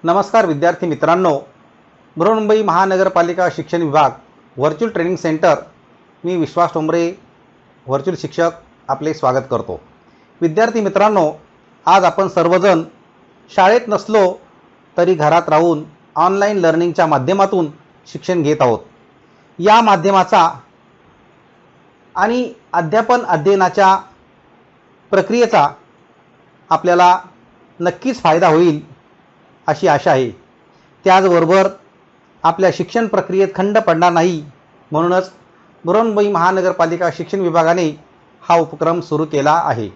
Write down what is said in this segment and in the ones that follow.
नमस्कार विद्यार्थी मित्रांनो, बृहन्मुंबई महानगरपालिका शिक्षण विभाग व्हर्च्युअल ट्रेनिंग सेंटर, मी विश्वास ठोंबरे व्हर्च्युअल शिक्षक आपले स्वागत करतो। विद्यार्थी मित्रांनो, आज आपण सर्वजण शाळेत नसलो तरी घरात राहून ऑनलाईन लर्निंगच्या माध्यमातून शिक्षण घेत आहोत। या माध्यमाचा आणि अध्यापन अध्ययनाच्या प्रक्रियेचा आपल्याला नक्कीच फायदा होईल अशी आशा आहे। त्याचबरोबर आपल्या शिक्षण प्रक्रियेत खंड पडणार नाही, म्हणूनच बृहन्मुंबई महानगरपालिका शिक्षण विभागाने हा उपक्रम सुरू केला आहे।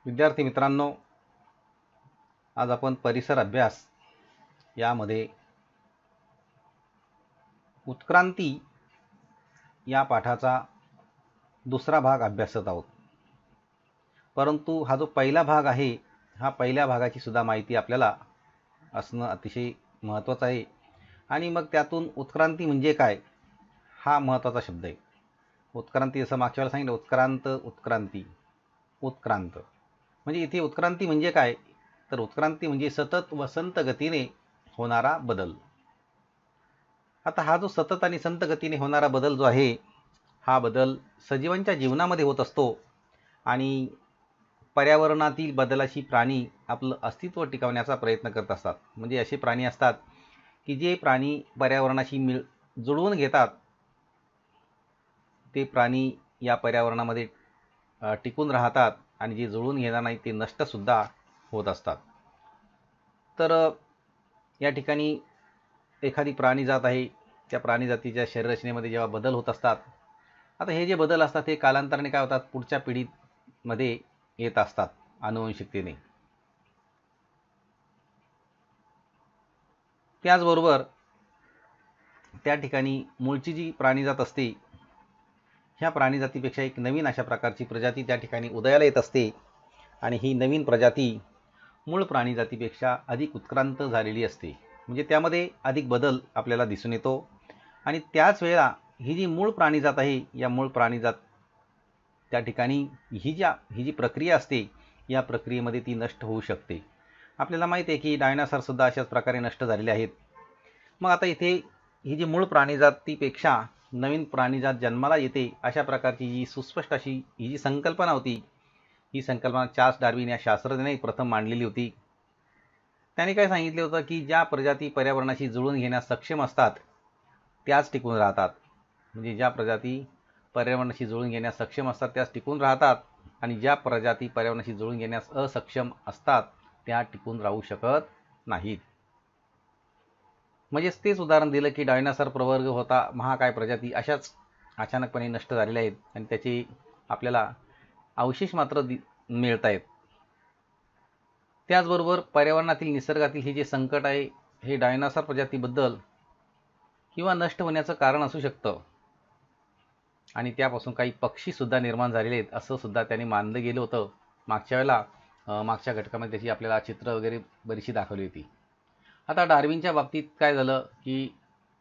विद्यार्थी मित्रांनो, आज आपण परिसर अभ्यास यामध्ये उत्क्रांती या पाठाचा दुसरा भाग अभ्यासत आहोत। परंतु हा जो पहिला भाग आहे, हा पहिल्या भागाची सुद्धा माहिती आपल्याला असणं अतिशय महत्त्वाचं आहे। आणि मग त्यातून उत्क्रांती म्हणजे काय हा महत्त्वाचा शब्द आहे। उत्क्रांती असं मागच्या वेळेला सांगितलं, उत्क्रांत, उत्क्रांती, उत्क्रांत म्हणजे इथे उत्क्रांती म्हणजे काय, तर उत्क्रांती म्हणजे सतत व संत गतीने होणारा बदल। आता हा जो सतत आणि संत गतीने होणारा बदल जो आहे, हा बदल सजीवांच्या जीवनामध्ये होत असतो आणि पर्यावरणातील बदलाशी प्राणी आपलं अस्तित्व टिकवण्याचा प्रयत्न करत असतात। म्हणजे असे प्राणी असतात की जे प्राणी पर्यावरणाशी जुळवून घेतात, ते प्राणी या पर्यावरणामध्ये टिकून राहतात आणि जे जुळवून घेणार नाही ते नष्टसुद्धा होत असतात। तर या ठिकाणी एखादी प्राणी जात आहे, त्या प्राणी जातीच्या शरीररचनेमध्ये जेव्हा बदल होत असतात, आता हे जे बदल असतात हे कालांतराने काय होतात, पुढच्या पिढीमध्ये येत असतात आनुवंशिकतेने। त्याचबरोबर त्या ठिकाणी मूळची जी प्राणीजात असते, ह्या प्राणीजातीपेक्षा एक नवीन अशा प्रकारची प्रजाती त्या ठिकाणी उदयाला येत असते आणि ही नवीन प्रजाती मूळ प्राणीजातीपेक्षा अधिक उत्क्रांत झालेली असते। म्हणजे त्यामध्ये अधिक बदल आपल्याला दिसून येतो आणि त्याच वेळेला ही जी मूळ प्राणीजात आहे, या मूळ प्राणीजात त्या ठिकाणी ही जी प्रक्रिया असते, या प्रक्रियेमध्ये ती नष्ट होऊ शकते। आपल्याला माहिती आहे की डायनासॉरसुद्धा अशाच प्रकारे नष्ट झालेले आहेत। मग आता इथे ही जी मूळ प्राणीजातीपेक्षा नवीन प्राणीजात जन्माला येते, अशा प्रकारची जी सुस्पष्ट अशी ही जी संकल्पना होती, ही संकल्पना चार्ल्स डार्विन या शास्त्रज्ञाने प्रथम मांडलेली होती। त्याने काय सांगितले होतं की ज्या प्रजाती पर्यावरणाशी जुळून घेण्यास सक्षम असतात त्याच टिकून राहतात। म्हणजे ज्या प्रजाती पर्यावरणाशी जुळून घेण्यास सक्षम असतात त्याच टिकून राहतात आणि ज्या प्रजाती पर्यावरणाशी जुळून घेण्यास असक्षम असतात त्या टिकून राहू शकत नाहीत। म्हणजेच तेच उदाहरण दिलं की डायनासॉर प्रवर्ग होता, महाकाय प्रजाती अशाच अचानकपणे नष्ट झालेल्या आहेत आणि त्याचे आपल्याला अवशेष मात्र मिळत आहेत। त्याचबरोबर पर्यावरणातील निसर्गातील हे जे संकट आहे, हे डायनासॉर प्रजातीबद्दल किंवा नष्ट होण्याचं कारण असू शकतं आणि त्यापासून काही पक्षीसुद्धा निर्माण झालेले आहेत असं सुद्धा त्यांनी मानलं गेलं होतं। मागच्या वेळेला मागच्या घटकामध्ये त्याची आपल्याला चित्र वगैरे बरीचशी दाखवली होती। आता डार्विनच्या बाबतीत काय झालं की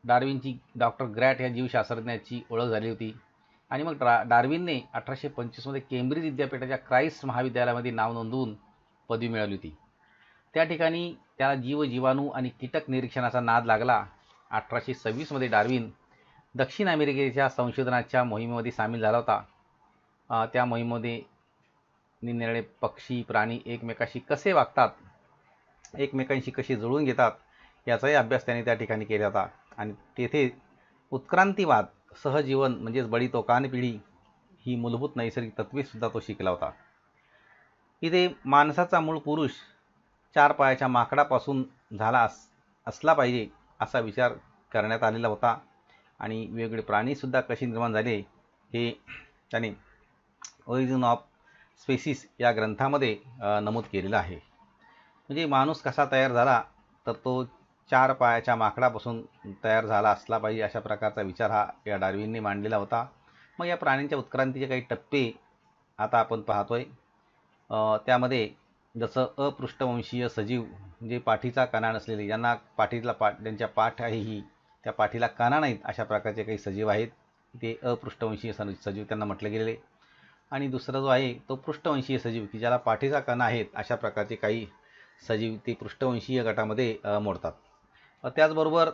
डार्विनची डॉक्टर ग्रॅट या जीवशास्त्रज्ञाची ओळख झाली होती आणि मग डार्विनने 1825मध्ये केम्ब्रिज विद्यापीठाच्या क्राइस्ट महाविद्यालयामध्ये नाव नोंदवून पदवी मिळवली होती। त्या ठिकाणी त्याला जीवाणू आणि कीटक निरीक्षणाचा नाद लागला। 1826मध्ये डार्विन दक्षिण अमेरिकेच्या संशोधनाच्या मोहिमेमध्ये सामील झाला होता। त्या मोहिमेमध्ये निरनिराळे पक्षी प्राणी एकमेकाशी कसे वागतात, एकमेकांशी कसे जुळून घेतात याचाही अभ्यास त्याने त्या ठिकाणी केला होता आणि तेथे उत्क्रांतीवाद, सहजीवन म्हणजेच बळी तो कान पिढी ही मूलभूत नैसर्गिक तत्त्वेसुद्धा तो शिकला होता। इथे माणसाचा मूळ पुरुष 4 पायाच्या माकडापासून झाला असला पाहिजे असा विचार करण्यात आलेला होता आणि वेगवेगळे प्राणीसुद्धा कसे निर्माण झाले हे त्याने ओरिजिन ऑफ स्पेसिस या ग्रंथामध्ये नमूद केलेलं आहे। म्हणजे माणूस कसा तयार झाला, तर तो 4 पायाच्या माकडापासून तयार झाला असला पाहिजे अशा प्रकारचा विचार हा या डार्विनने मांडलेला होता। मग या प्राण्यांच्या उत्क्रांतीचे काही टप्पे आता आपण पाहतोय। त्यामध्ये जसं अपृष्ठवंशीय सजीव म्हणजे पाठीचा कणा नसलेले, ज्यांना ज्यांच्या पाठ आहे ही त्या पाठीला कणा नाहीत अशा प्रकारचे काही सजीव आहेत, ते अपृष्ठवंशीय सजीव त्यांना म्हटले गेलेले। आणि दुसरा जो आहे तो पृष्ठवंशीय सजीव की ज्याला पाठीचा कणा आहेत अशा प्रकारचे काही सजीव ते पृष्ठवंशीय गटामध्ये मोडतात. त्याचबरोबर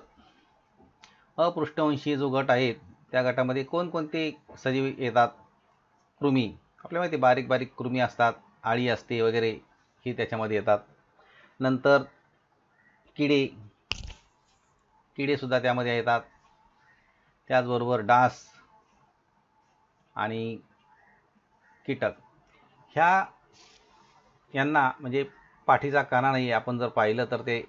अपृष्ठवंशीय जो गट आहे त्या गटामध्ये कोणकोणते सजीव येतात? कृमी, आपल्याला माहिती बारीक बारीक कृमी असतात, आळी असते वगैरे, हे त्याच्यामध्ये येतात. नंतर किडे सुद्धा त्यामध्ये येतात. त्याचबरोबर डास आणि कीटक, यांना म्हणजे पाठीचा कणा नाही. आपण जर पाहिलं तर ते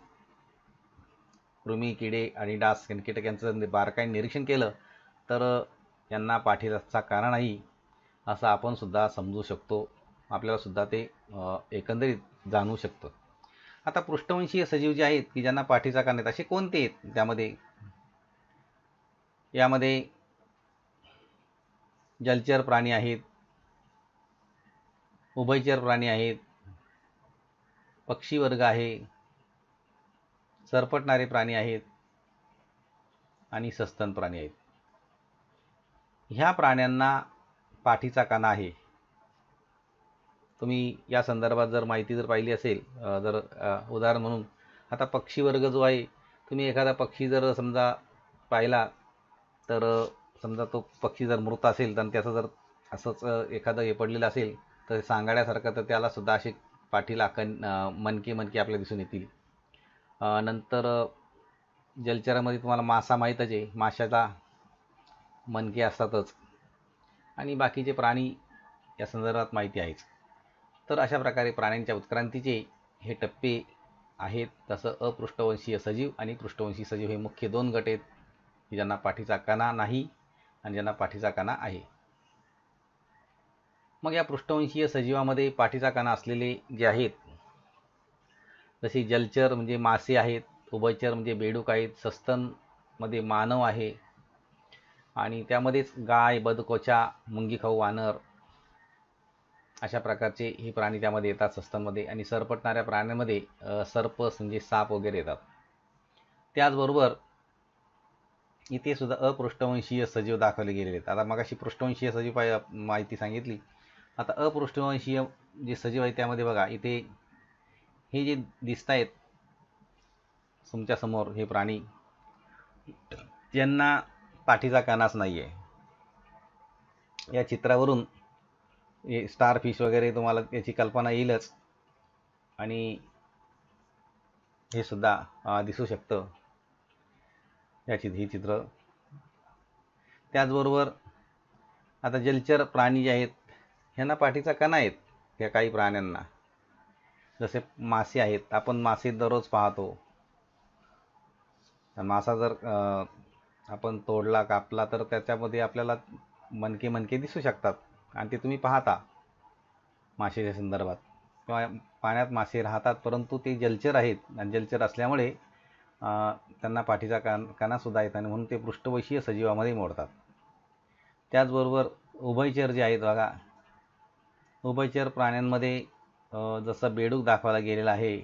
कृमी, किडे आणि डास आणि कीटक यांचं बारकाईने निरीक्षण केलं तर यांना पाठीचा कणा नाही असं आपण सुद्धा समजू शकतो. आपल्याला सुद्धा ते एकंदरीत जाणवू शकतं. आता पृष्ठवंशीय सजीव जे आहेत की ज्यांना पाठीचा कणा आहेत, असे कोणते आहेत त्यामध्ये? यामध्ये जलचर प्राणी आहेत, उभयचर प्राणी आहेत, पक्षी वर्ग आहे, सरपटणारे प्राणी आहेत आणि सस्तन प्राणी आहेत. ह्या प्राण्यांना पाठीचा कणा आहे. तुम्ही या संदर्भात जर माहिती जर पाहिली असेल, जर उदाहरण म्हणून आता पक्षी वर्ग जो आहे, तुम्ही एखादा पक्षी जर समजा पाहिला तर समजा तो पक्षी जर मृत असेल तर त्याचं जर असंच एखादं हे पडलेलं असेल तर सांगाड्यासारखं, तर त्याला सुद्धा असे पाठीला मनके आपल्याला दिसून येतील. नंतर जलचरामध्ये तुम्हाला मासा माहीतच आहे, माशाला मनके असतातच आणि बाकीचे प्राणी या संदर्भात माहिती आहेच. तर अशा प्रकारे प्राण्यांच्या उत्क्रांतीचे हे टप्पे आहेत. तसं अपृष्ठवंशीय सजीव आणि पृष्ठवंशीय सजीव हे मुख्य दोन गट आहेत की ज्यांना पाठीचा कणा नाही आणि ज्यांना पाठीचा कणा आहे. मग या पृष्ठवंशीय सजीवामध्ये पाठीचा कणा असलेले जे आहेत, जसे जलचर म्हणजे मासे आहेत, उभयचर म्हणजे बेडूक आहेत, सस्तनमध्ये मानव आहे आणि त्यामध्येच गाय, बदकोचा, मुंगीखाऊ वानर अशा प्रकारचे हे प्राणी त्यामध्ये येतात सस्तनमध्ये. आणि सरपटणाऱ्या प्राण्यांमध्ये सर्प म्हणजे साप वगैरे येतात. त्याचबरोबर इथे सुद्धा अपृष्ठवंशीय सजीव दाखवले गेलेले आहेत. आता मगाशी पृष्ठवंशीय सजीव माहिती सांगितली. आता अपृष्ठवंशीय जे सजीव आहे त्यामध्ये बघा, इथे हे जे दिसत आहेत तुमच्यासमोर हे प्राणी, ज्यांना पाठीचा कणाच नाही आहे. या चित्रावरून हे स्टार फिश वगैरे तुम्हाला याची कल्पना येईलच आणि हे सुद्धा दिसू शकतं हे चित्र. त्याचबरोबर आता जलचर प्राणी जे आहेत ह्यांना पाठीचा कणा आहेत. ह्या काही प्राण्यांना जसे मासे आहेत, आपण मासे दररोज पाहतो. मासा जर आपण तोडला, कापला तर त्याच्यामध्ये आपल्याला मनके दिसू शकतात आणि ते तुम्ही पाहता माशाच्या संदर्भात. किंवा पाण्यात मासे राहतात परंतु ते जलचर आहेत आणि जलचर असल्यामुळे त्यांना पाठीचा कणासुद्धा येत आणि म्हणून ते पृष्ठवंशीय सजीवामध्ये मोडतात. त्याचबरोबर उभयचर जे आहेत बघा, उभयचर प्राण्यांमध्ये जसं बेडूक दाखवला गेलेला आहे.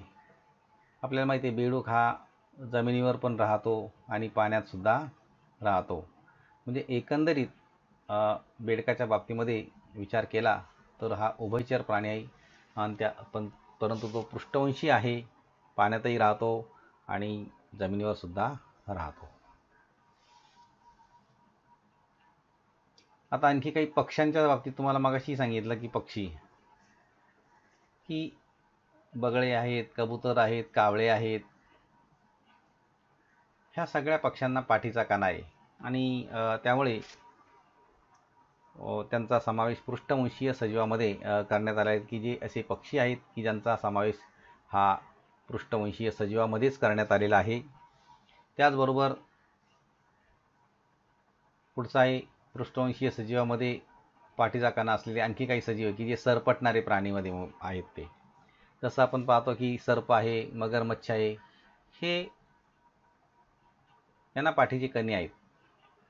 आपल्याला माहिती आहे बेडूक हा जमिनीवर पण राहतो आणि पाण्यात सुद्धा राहतो. म्हणजे एकंदरीत बेडकाच्या बाबतीमध्ये विचार केला तर हा उभयचर प्राणी आहे आणि परंतु तो पृष्ठवंशी आहे, पाण्यातही राहतो आणि जमिनीवर सुद्धा राहतो. आता आणखी काही पक्ष्यांच्या बाबतीत तुम्हाला मगाशी सांगितलं की पक्षी की बगळे आहेत, कबूतर आहेत, कावळे आहेत, ह्या सगळ्या पक्ष्यांना पाठीचा कणा आहे आणि त्यामुळे त्यांचा समावेश पृष्ठवंशीय सजीवामध्ये करण्यात आला आहे की जे असे पक्षी आहेत की ज्यांचा समावेश हा पृष्ठवंशीय सजीवामध्येच करण्यात आलेला आहे. त्याचबरोबर पुढचा आहे पृष्ठवंशीय सजीवामध्ये पाठीचा कणा असलेले आणखी काही सजीव की जे सरपटणारे प्राणीमध्ये आहेत. ते जसं आपण पाहतो की सर्प आहे, मगरमच्छ आहे, हे यांना पाठीचे कणे आहेत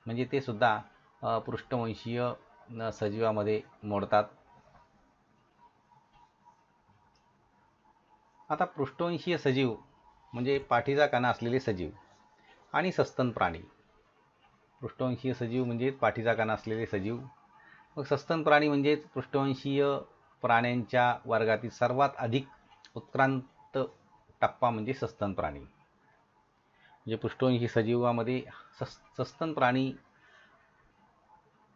म्हणजे ते सुद्धा पृष्ठवंशीय सजीवामध्ये मोडतात. आता पृष्ठवंशीय सजीव म्हणजे पाठीचा कणा असलेले सजीव आणि सस्तन प्राणी. पृष्ठवंशीय सजीव म्हणजे पाठीचा कणा असलेले सजीव. मग सस्तन प्राणी म्हणजे पृष्ठवंशीय प्राण्यांच्या वर्गातील सर्वात अधिक उत्क्रांत टप्पा म्हणजे सस्तन प्राणी. म्हणजे पृष्ठवंशी सजीवामध्ये सस्तन प्राणी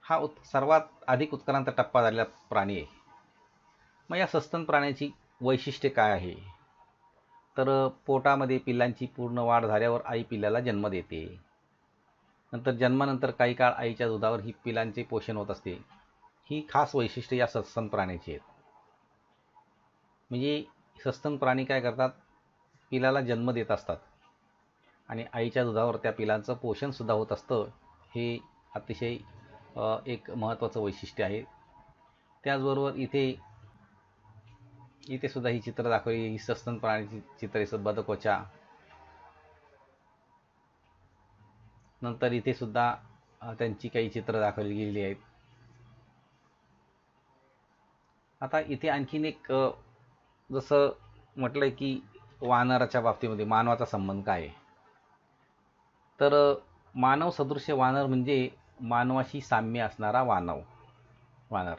हा सर्वात अधिक उत्क्रांत टप्पा झालेला प्राणी आहे. मग या सस्तन प्राण्याची वैशिष्ट्ये काय आहे? तर पोटामध्ये पिल्लांची पूर्ण वाढ झाल्यावर आई पिल्लाला जन्म देते. नंतर जन्मानंतर काही काळ आईच्या दुधावर ही पिलांचे पोषण होत असते. ही खास वैशिष्ट्ये या सस्तन प्राण्याची आहेत. म्हणजे सस्तन प्राणी काय करतात, पिलाला जन्म देत असतात आणि आईच्या दुधावर त्या पिलांचं पोषणसुद्धा होत असतं. हे अतिशय एक महत्त्वाचं वैशिष्ट्य आहे. त्याचबरोबर इथे सुद्धा ही चित्र दाखवली, ही सस्तन प्राण्याची चित्रे, बदकोच्या. नंतर इथे सुद्धा त्यांची काही चित्र दाखवली गेलेली आहेत. आता इथे आणखीन एक जसं म्हटलंय की वानराच्या बाबतीमध्ये मानवाचा संबंध काय आहे, तर मानव सदृश्य वानर म्हणजे मानवाशी साम्य असणारा वानर.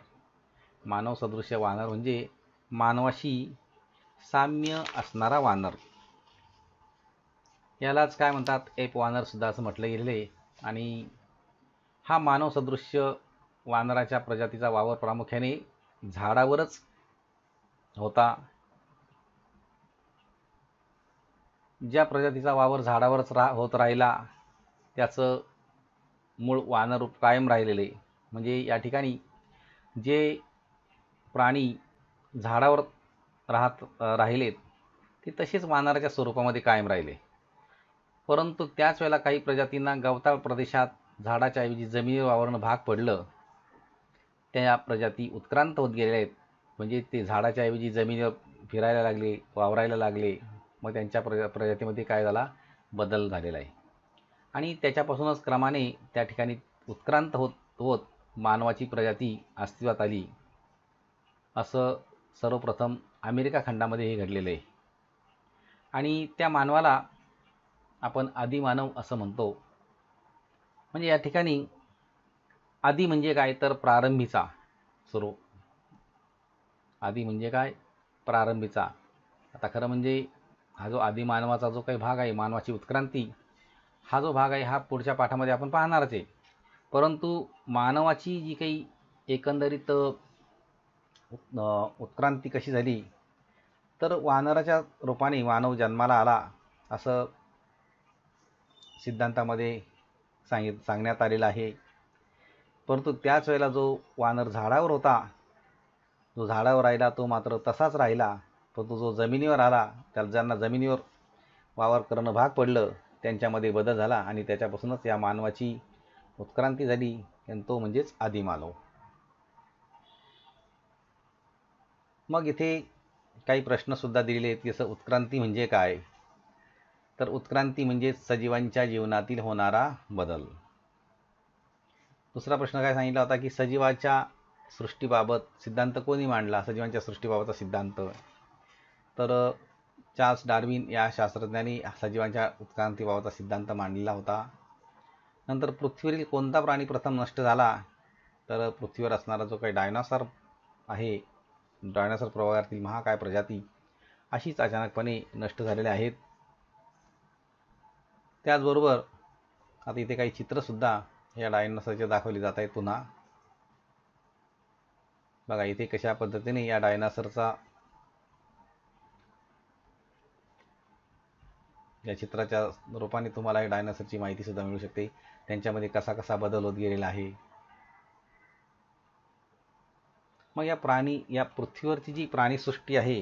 मानव सदृश्य वानर म्हणजे मानवाशी साम्य असणारा वानर. यालाच काय म्हणतात, एप वानर सुद्धा असं म्हटलं गेलेलं आहे. आणि हा मानव सदृश्य वानराच्या प्रजातीचा वावर प्रामुख्याने झाडावरच होता. ज्या प्रजातीचा वावर झाडावरच होत राहिला त्याचं मूळ वानरूप कायम राहिलेले. म्हणजे या ठिकाणी जे प्राणी झाडावर राहिलेत ते तसेच वानराच्या स्वरूपामध्ये कायम राहिले. परंतु त्याच वेळेला काही प्रजातींना गवताळ प्रदेशात झाडाच्या ऐवजी जमिनीवर वावरणं भाग पडलं. त्या प्रजाती उत्क्रांत होत गेलेल्या आहेत. म्हणजे ते झाडाच्या ऐवजी जमिनीवर फिरायला लागले, वावरायला लागले. मग त्यांच्या प्रजातीमध्ये काय झाला, बदल झालेला आहे. आणि त्याच्यापासूनच क्रमाने त्या ठिकाणी उत्क्रांत होत होत मानवाची प्रजाती अस्तित्वात आली. असं सर्वप्रथम अमेरिका खंडामध्ये हे घडलेलं आहे. आणि त्या मानवाला आपण आदिमानव असं म्हणतो. म्हणजे या ठिकाणी आदी म्हणजे काय, तर प्रारंभीचा स्वरूप. आदी म्हणजे काय, प्रारंभीचा. आता खरं म्हणजे हा जो आदिमानवाचा जो काही भाग आहे, मानवाची उत्क्रांती, हा जो भाग आहे हा पुढच्या पाठामध्ये आपण पाहणारच आहे. परंतु मानवाची जी काही एकंदरीत उत्क्रांती कशी झाली, तर वानराच्या रूपाने मानव जन्माला आला असं सिद्धांतामध्ये सांगण्यात आलेलं आहे. परंतु त्याच वेळेला जो वानर झाडावर होता, जो झाडावर राहिला तो मात्र तसाच राहिला. परंतु जो जमिनीवर आला, त्याला ज्यांना जमिनीवर वावर करणं भाग पडलं त्यांच्यामध्ये बदल झाला आणि त्याच्यापासूनच या मानवाची उत्क्रांती झाली आणि तो म्हणजेच आदिमानव. मग इथे काही प्रश्नसुद्धा दिलेले आहेत की जसं उत्क्रांती म्हणजे काय, तर उत्क्रांती म्हणजे सजीवांच्या जीवनातील होणारा बदल. दुसरा प्रश्न काय सांगितला होता की सजीवाच्या सृष्टीबाबत सिद्धांत कोणी मांडला, सजीवांच्या सृष्टीबाबतचा सिद्धांत, तर चार्ल्स डार्विन या शास्त्रज्ञांनी सजीवांच्या उत्क्रांतीबाबतचा सिद्धांत मांडलेला होता. नंतर पृथ्वीवरील कोणता प्राणी प्रथम नष्ट झाला, तर पृथ्वीवर असणारा जो काही डायनासॉर आहे, डायनासॉर प्रवर्गातील महाकाय प्रजाती अशीच अचानकपणे नष्ट झालेल्या आहेत. त्याचबरोबर आता इथे काही चित्रसुद्धा या डायनासॉरचे दाखवली जात आहेत. पुन्हा बघा इथे कशा पद्धतीने या डायनासॉरचा, या चित्राच्या रूपाने तुम्हाला डायनासॉरची माहिती सुद्धा मिळू शकते. त्यांच्यामध्ये कसा कसा बदल होत गेलेला आहे. मग या पृथ्वीवरची जी प्राणीसृष्टी आहे,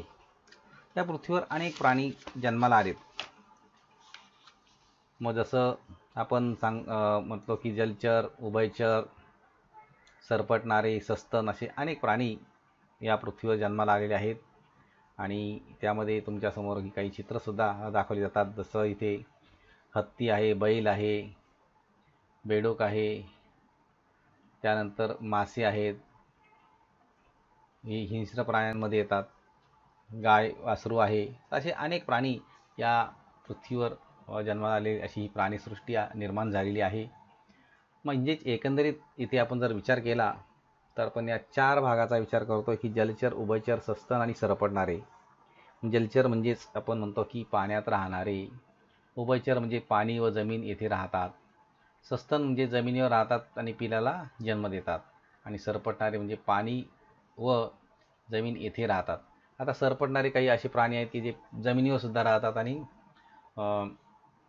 या पृथ्वीवर अनेक प्राणी जन्माला आलेत. मग जसं आपण म्हटलो की जलचर, उभयचर, सरपटणारे, सस्तन असे अनेक प्राणी या पृथ्वीवर जन्माला आलेले आहेत. आणि त्यामध्ये तुमच्यासमोर काही चित्रसुद्धा दाखवली जातात. जसं इथे हत्ती आहे, बैल आहे, बेडूक आहे, त्यानंतर मासे आहेत, ही हिंस्र प्राण्यांमध्ये येतात, गाय, वासरू आहे. असे अनेक प्राणी या पृथ्वीवर जन्माला आले, अशी ही प्राणीसृष्टी निर्माण झालेली आहे. म्हणजेच एकंदरीत इथे आपण जर विचार केला तर आपण या 4 भागाचा विचार करतो की जलचर, उभयचर, सस्तन आणि सरपटणारे. जलचर म्हणजेच आपण म्हणतो की पाण्यात राहणारे. उभयचर म्हणजे पाणी व जमीन येथे राहतात. सस्तन म्हणजे जमिनीवर राहतात आणि पिलाला जन्म देतात. आणि सरपटणारे म्हणजे पाणी व जमीन येथे राहतात. आता सरपटणारे काही असे प्राणी आहेत की जे जमिनीवर सुद्धा राहतात आणि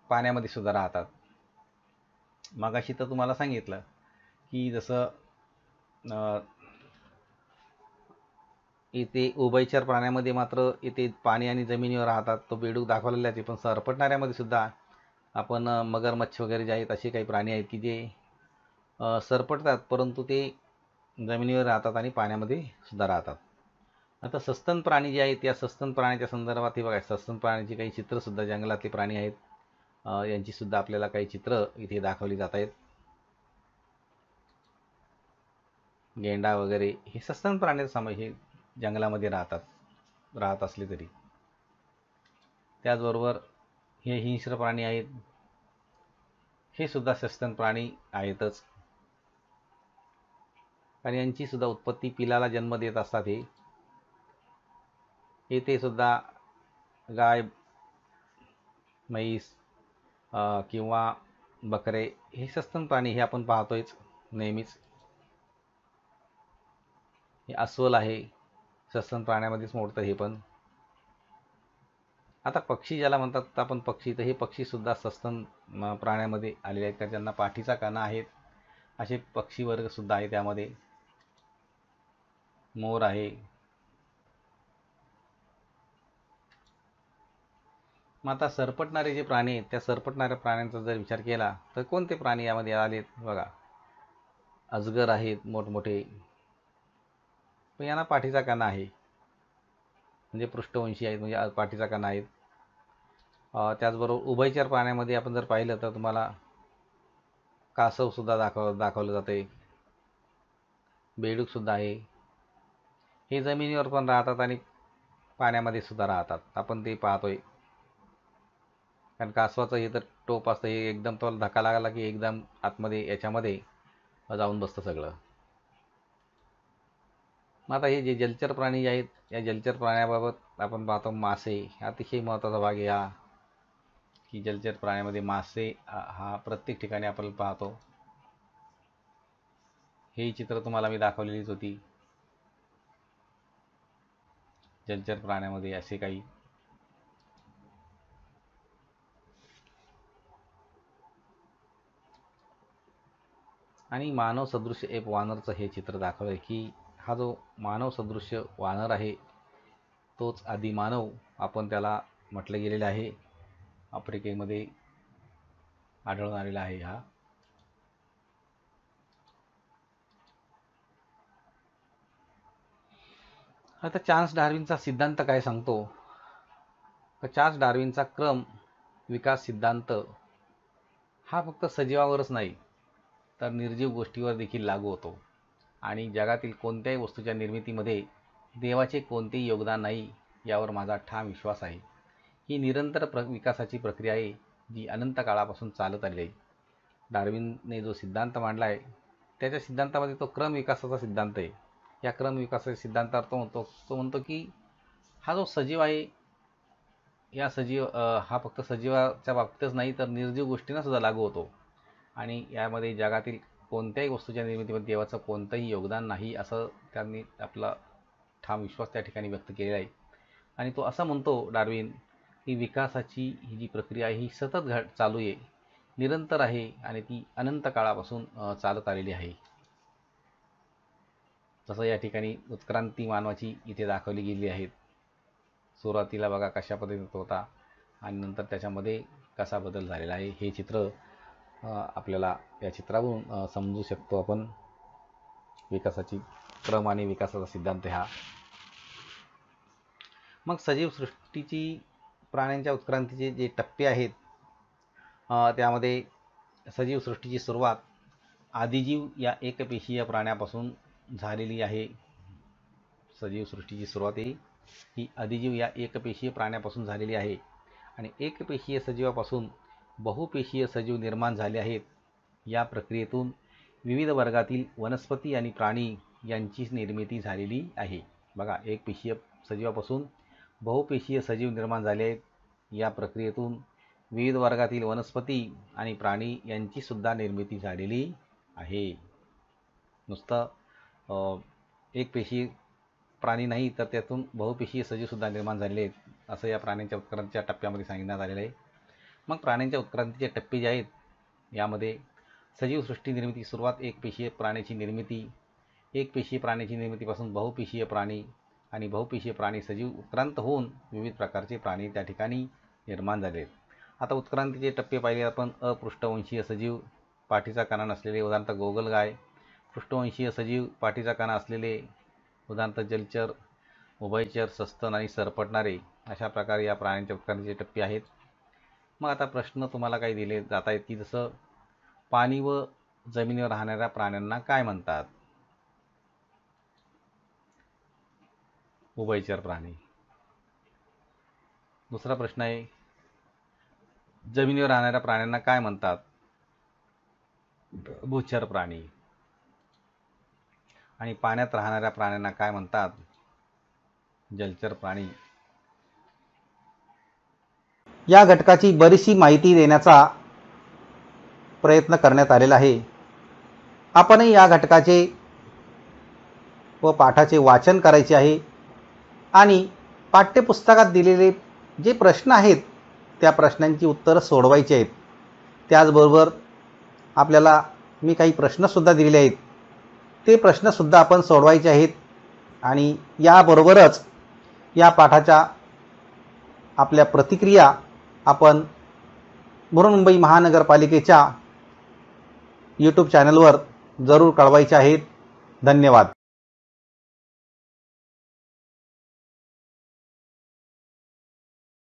पाण्यामध्ये सुद्धा राहतात. मगाशी तर तुम्हाला सांगितलं की जसं इथे उभयचर प्राण्यामध्ये मात्र इथे पाणी आणि जमिनीवर राहतात, तो बेडूक दाखवलेला आहे. पण सरपटणाऱ्यामध्ये सुद्धा आपण मगरमच्छ वगैरे जे आहेत असे काही प्राणी आहेत की जे सरपटतात, परंतु ते जमिनीवर राहतात आणि पाण्यामध्ये सुद्धा राहतात. आता सस्तन प्राणी जे आहेत या सस्तन प्राण्याच्या संदर्भात हे बघा, सस्तन प्राण्याची काही चित्रसुद्धा जंगलातले प्राणी आहेत यांची सुद्धा आपल्याला काही चित्र इथे दाखवली जात आहेत. गेंडा वगैरे हे सस्तन प्राण्याचा हे जंगलामध्ये राहत असले तरी. त्याचबरोबर हे हिंस्र प्राणी आहेत, हे सुद्धा सस्तन प्राणी आहेतच आणि यांची सुद्धा उत्पत्ती पिलाला जन्म देत असतात. हे ते सुद्धा गाय, म्हैस किंवा बकरे हे सस्तन प्राणी हे आपण पाहतोयच नेहमीच. हे अस्वल आहे, सस्तन प्राण्यामध्येच मोडतं हे पण. आता पक्षी ज्याला म्हणतात आपण पक्षी, तर हे पक्षी सुद्धा सस्तन प्राण्यामध्ये आलेले आहेत, तर ज्यांना पाठीचा कणा आहेत असे पक्षी वर्ग सुद्धा आहे त्यामध्ये. मोर आहे. मग आता सरपटणारे जे प्राणी आहेत त्या सरपटणाऱ्या प्राण्यांचा जर विचार केला तर कोणते प्राणी यामध्ये आलेत बघा. अजगर आहेत मोठमोठे, पण यांना पाठीचा कणा आहे, म्हणजे पृष्ठवंशी आहेत, म्हणजे पाठीचा कणा आहेत. त्याचबरोबर उभयचर प्राण्यामध्ये आपण जर पाहिलं तर तुम्हाला कासव सुद्धा दाखवलं जाते, बेडूक सुद्धा आहे. हे जमिनीवर पण राहतात आणि पाण्यामध्ये सुद्धा राहतात, आपण ते पाहतोय. कारण कासवाचं हे तर टोप असतं, हे एकदम तो धक्का लागला की एकदम आतमध्ये याच्यामध्ये जाऊन बसतं सगळं. मग आता हे जे जलचर प्राणी आहेत या जलचर प्राण्याबाबत आपण पाहतो मासे, अतिशय महत्त्वाचा भाग आहे हा, की जलचर प्राण्यामध्ये मासे हा प्रत्येक ठिकाणी आपण पाहतो. हे चित्र तुम्हाला मी दाखवलेलीच होती. जलचर प्राण्यामध्ये असे काही आणि मानव सदृश्य एक वानरचं हे चित्र दाखवलं आहे की हा जो मानव सदृश्य वानर आहे तोच आदिमानव आपण त्याला म्हटलं गेलेलं आहे. आफ्रिकेमध्ये आढळून आलेला आहे हा. आता चार्ल्स डार्विनचा सिद्धांत काय सांगतो, तर चार्ल्स डार्विनचा क्रम विकास सिद्धांत हा फक्त सजीवावरच नाही तर निर्जीव गोष्टीवर देखील लागू होतो आणि जगातील कोणत्याही वस्तूच्या निर्मितीमध्ये देवाचे कोणतेही योगदान नाही यावर माझा ठाम विश्वास आहे. ही निरंतर विकासाची प्रक्रिया आहे जी अनंत काळापासून चालत आली आहे. डार्विनने जो सिद्धांत मांडला आहे त्याच्या सिद्धांतामध्ये तो क्रम विकासाचा सिद्धांत आहे. या क्रम विकासाच्या सिद्धांतावर तो म्हणतो की हा जो सजीव आहे या सजीव हा फक्त सजीवाच्या बाबतीतच नाही तर निर्जीव गोष्टींना सुद्धा लागू होतो आणि यामध्ये जगातील कोणत्याही वस्तूच्या निर्मितीमध्ये देवाचं कोणतंही योगदान नाही असं त्यांनी आपला ठाम विश्वास त्या ठिकाणी व्यक्त केलेला आहे. आणि तो असं म्हणतो डार्विन की विकासाची ही जी प्रक्रिया आहे ही सतत चालू आहे, निरंतर आहे आणि ती अनंत काळापासून चालत आलेली आहे. तसं या ठिकाणी उत्क्रांती मानवाची इथे दाखवली गेली आहे. सुरुवातीला बघा कशा पद्धतीने होता आणि नंतर त्याच्यामध्ये कसा बदल झालेला आहे हे चित्र आपल्याला या चित्रावरून समजू शकतो आपण. विकासाची क्रम आणि विकासाचा सिद्धांत हा. मग सजीव सृष्टीची प्राण्यांच्या उत्क्रांतीचे जे टप्पे आहेत त्यामध्ये सजीव सृष्टीची सुरुवात आदिजीव या एकपेशीय प्राण्यापासून झालेली आहे. सजीव सृष्टीची सुरुवात ही आदिजीव या एकपेशीय प्राण्यापासून झालेली आहे आणि एकपेशीय सजीवापासून बहुपेशीय सजीव निर्माण झाले आहेत. या प्रक्रियेतून विविध वर्गातील वनस्पती आणि प्राणी यांची निर्मिती झालेली आहे. बघा, एकपेशीय सजीवापासून बहुपेशीय सजीव निर्माण झाले आहेत. या प्रक्रियेतून विविध वर्गातील वनस्पती आणि प्राणी यांची सुद्धा निर्मिती झालेली आहे. नुसतं एक पेशी प्राणी नाही तर त्यातून बहुपेशीय सजीवसुद्धा निर्माण झालेले आहेत असं या प्राण्यांच्या उत्क्रांतीच्या टप्प्यामध्ये सांगण्यात आलेलं आहे. मग प्राण्यांच्या उत्क्रांतीचे टप्पे जे आहेत यामध्ये सजीवसृष्टी निर्मिती सुरुवात एक पेशीय प्राण्याची निर्मिती, एक पेशीय प्राण्याची निर्मितीपासून बहुपेशीय प्राणी आणि बहुपेशीय प्राणी सजीव उत्क्रांत होऊन विविध प्रकारचे प्राणी त्या ठिकाणी निर्माण झाले. आता उत्क्रांतीचे टप्पे पाहिले आपण. अपृष्ठवंशीय सजीव पाठीचा कणा नसलेले उदाहरणतः गोगलगाय, पृष्ठवंशीय सजीव पाठीचा कणा असलेले उदाहरणतः जलचर, उभयचर, सस्तन आणि सरपटणारे, अशा प्रकारे या प्राण्यांच्या उत्क्रांतीचे टप्पे आहेत. मग आता प्रश्न तुम्हाला काही दिले जात आहेत की जसं पाणी व जमिनीवर राहणाऱ्या प्राण्यांना काय म्हणतात? उभयचर प्राणी. दुसरा प्रश्न आहे जमिनीवर राहणाऱ्या प्राण्यांना काय म्हणतात? भूचर प्राणी. आणि पाण्यात राहणाऱ्या प्राण्यांना काय म्हणतात? जलचर प्राणी. या घटकाची बरीचशी माहिती देण्याचा प्रयत्न करण्यात आलेला आहे. आपणही या घटकाचे व पाठाचे वाचन करायचे आहे आणि पाठ्यपुस्तकात दिलेले जे प्रश्न आहेत त्या प्रश्नांची उत्तरं सोडवायची आहेत. त्याचबरोबर आपल्याला मी काही प्रश्नसुद्धा दिलेले आहेत, ते प्रश्नसुद्धा आपण सोडवायचे आहेत. आणि याबरोबरच या पाठाच्या आपल्या प्रतिक्रिया आपण बृहन्मुंबई महानगरपालिकेच्या यूट्यूब चॅनलवर जरूर कळवायच्या आहेत. धन्यवाद.